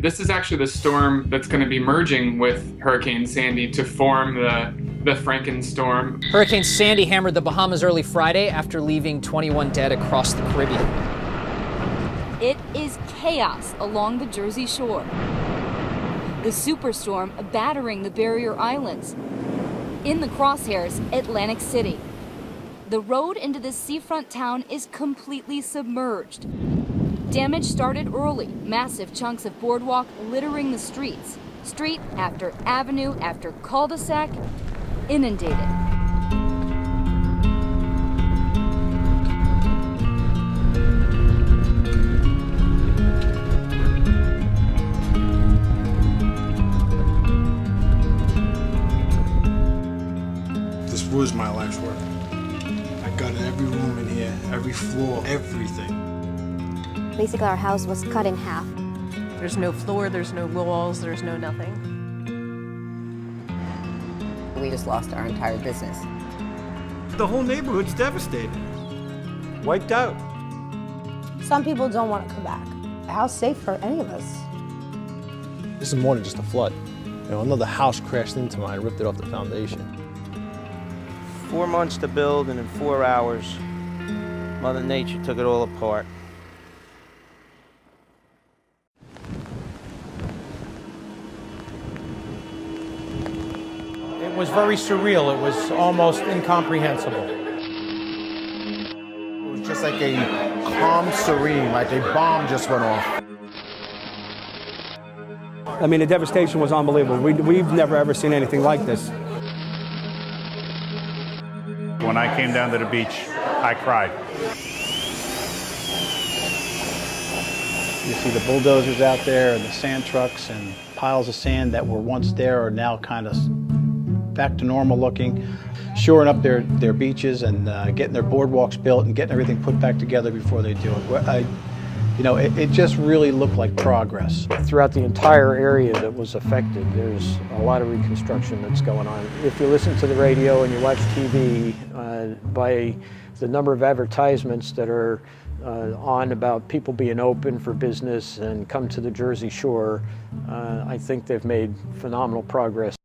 This is actually the storm that's going to be merging with Hurricane Sandy to form the Frankenstorm. Hurricane Sandy hammered the Bahamas early Friday after leaving 21 dead across the Caribbean. It is chaos along the Jersey Shore. The superstorm battering the barrier islands. In the crosshairs, Atlantic City. The road into this seafront town is completely submerged. Damage started early, massive chunks of boardwalk littering the streets. Street after avenue after cul-de-sac, inundated. This was my life's work. I got in every room in here, every floor, everything. Basically, our house was cut in half. There's no floor, there's no walls, there's no nothing. We just lost our entire business. The whole neighborhood's devastated. Wiped out. Some people don't want to come back. How safe are any of us? This is more than just a flood. Another house crashed into mine, ripped it off the foundation. 4 months to build, and in 4 hours, Mother Nature took it all apart. It was very surreal. It was almost incomprehensible. It was just like a calm serene, like a bomb just went off. I mean, the devastation was unbelievable. We've never ever seen anything like this. When I came down to the beach, I cried. You see the bulldozers out there and the sand trucks and piles of sand that were once there are now kind of back to normal looking, shoring up their beaches and getting their boardwalks built and getting everything put back together before they do it. It just really looked like progress. Throughout the entire area that was affected, there's a lot of reconstruction that's going on. If you listen to the radio and you watch TV, by the number of advertisements that are on about people being open for business and come to the Jersey Shore, I think they've made phenomenal progress.